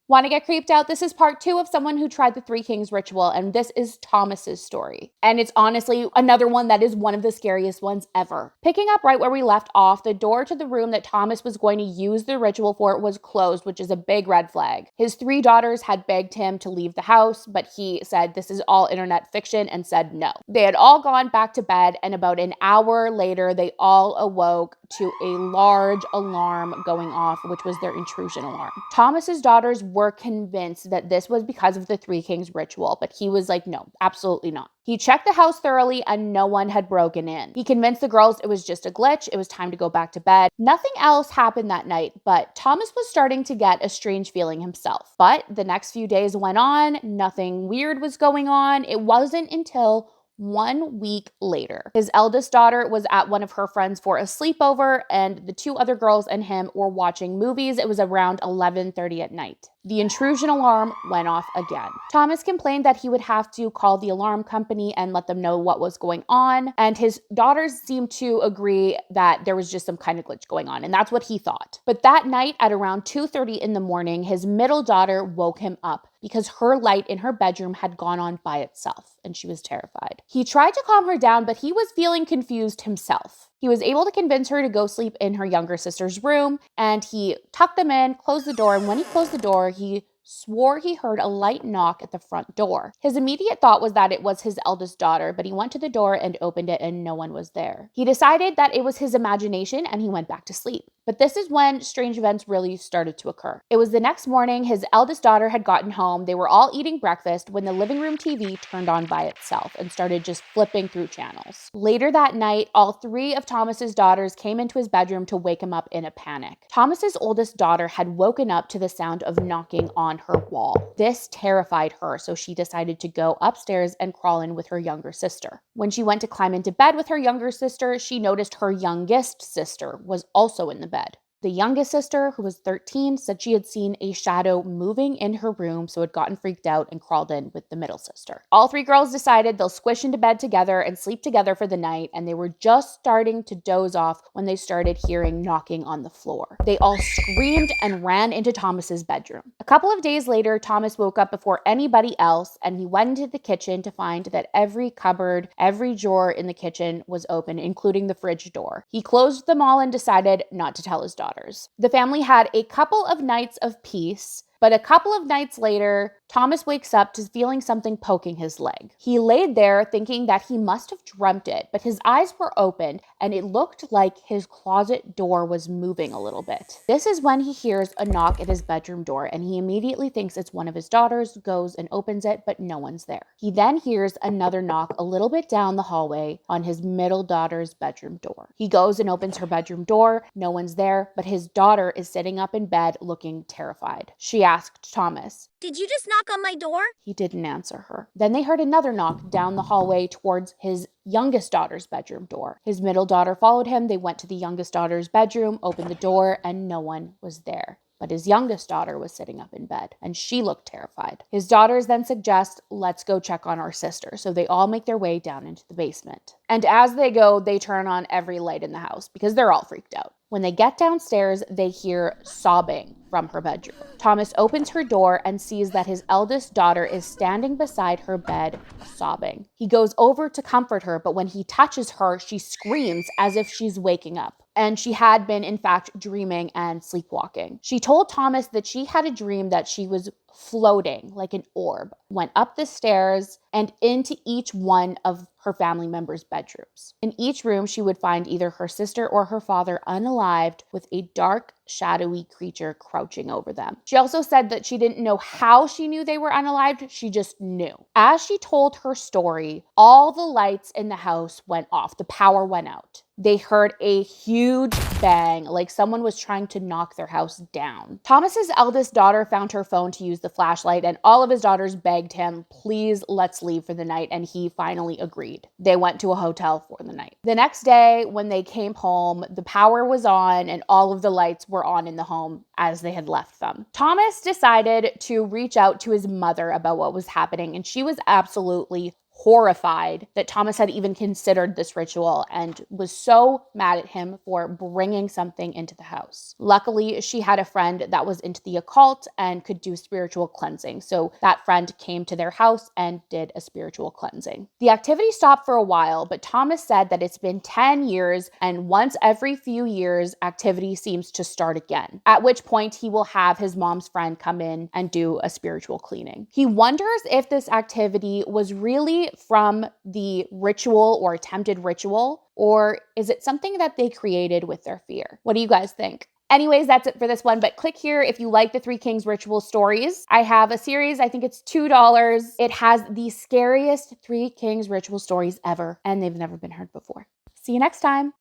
Want to get creeped out? This is part 2 of someone who tried the Three Kings ritual, and this is Thomas's story. And it's honestly another one that is one of the scariest ones ever. Picking up right where we left off, the door to the room that Thomas was going to use the ritual for was closed, which is a big red flag. His 3 daughters had begged him to leave the house, but he said this is all internet fiction and said no. They had all gone back to bed, and about an hour later, they all awoke to a large alarm going off, which was their intrusion alarm. Thomas's daughters were convinced that this was because of the Three Kings ritual, but he was like, no, absolutely not. He checked the house thoroughly and no one had broken in. He convinced the girls it was just a glitch. It was time to go back to bed. Nothing else happened that night, but Thomas was starting to get a strange feeling himself. But the next few days went on. Nothing weird was going on. It wasn't until 1 week later, his eldest daughter was at one of her friends for a sleepover, and the 2 other girls and him were watching movies. It was around 11:30 at night. The intrusion alarm went off again. Thomas complained that he would have to call the alarm company and let them know what was going on, and his daughters seemed to agree that there was just some kind of glitch going on, and that's what he thought. But that night at around 2:30 in the morning, his middle daughter woke him up because her light in her bedroom had gone on by itself, and she was terrified. He tried to calm her down, but he was feeling confused himself. He was able to convince her to go sleep in her younger sister's room, and he tucked them in, closed the door, and when he closed the door, he swore he heard a light knock at the front door. His immediate thought was that it was his eldest daughter, but he went to the door and opened it and no one was there. He decided that it was his imagination and he went back to sleep. But this is when strange events really started to occur. It was the next morning. His eldest daughter had gotten home. They were all eating breakfast when the living room TV turned on by itself and started just flipping through channels. Later that night, all 3 of Thomas's daughters came into his bedroom to wake him up in a panic. Thomas's oldest daughter had woken up to the sound of knocking on her wall. This terrified her, so she decided to go upstairs and crawl in with her younger sister. When she went to climb into bed with her younger sister, she noticed her youngest sister was also in the bed. The youngest sister, who was 13, said she had seen a shadow moving in her room, so had gotten freaked out and crawled in with the middle sister. All 3 girls decided they'll squish into bed together and sleep together for the night, and they were just starting to doze off when they started hearing knocking on the floor. They all screamed and ran into Thomas's bedroom. A couple of days later, Thomas woke up before anybody else, and he went into the kitchen to find that every cupboard, every drawer in the kitchen was open, including the fridge door. He closed them all and decided not to tell his daughter. The family had a couple of nights of peace, but a couple of nights later, Thomas wakes up to feeling something poking his leg. He laid there thinking that he must have dreamt it, but his eyes were open and it looked like his closet door was moving a little bit. This is when he hears a knock at his bedroom door and he immediately thinks it's one of his daughters, goes and opens it, but no one's there. He then hears another knock a little bit down the hallway on his middle daughter's bedroom door. He goes and opens her bedroom door, no one's there, but his daughter is sitting up in bed looking terrified. She asked Thomas, "Did you just knock on my door?" He didn't answer her. Then they heard another knock down the hallway towards his youngest daughter's bedroom door. His middle daughter followed him. They went to the youngest daughter's bedroom, opened the door, and no one was there. But his youngest daughter was sitting up in bed, and she looked terrified. His daughters then suggest, let's go check on our sister. So they all make their way down into the basement. And as they go, they turn on every light in the house because they're all freaked out. When they get downstairs, they hear sobbing from her bedroom. Thomas opens her door and sees that his eldest daughter is standing beside her bed, sobbing. He goes over to comfort her, but when he touches her, she screams as if she's waking up. And she had been, in fact, dreaming and sleepwalking. She told Thomas that she had a dream that she was floating like an orb, went up the stairs and into each one of her family members' bedrooms. In each room, she would find either her sister or her father unalived with a dark, shadowy creature crouching over them. She also said that she didn't know how she knew they were unalived, she just knew. As she told her story, all the lights in the house went off, the power went out. They heard a huge bang, like someone was trying to knock their house down. Thomas's eldest daughter found her phone to use the flashlight, and all of his daughters begged him, please, let's leave for the night, and he finally agreed. They went to a hotel for the night. The next day, when they came home, the power was on and all of the lights were on in the home as they had left them. Thomas decided to reach out to his mother about what was happening, and she was absolutely horrified that Thomas had even considered this ritual and was so mad at him for bringing something into the house. Luckily, she had a friend that was into the occult and could do spiritual cleansing. So that friend came to their house and did a spiritual cleansing. The activity stopped for a while, but Thomas said that it's been 10 years and once every few years, activity seems to start again, at which point he will have his mom's friend come in and do a spiritual cleaning. He wonders if this activity was really from the ritual or attempted ritual, or is it something that they created with their fear? What do you guys think? Anyways, that's it for this one, but click here if you like the Three Kings ritual stories. I have a series, I think it's $2. It has the scariest Three Kings ritual stories ever, and they've never been heard before. See you next time.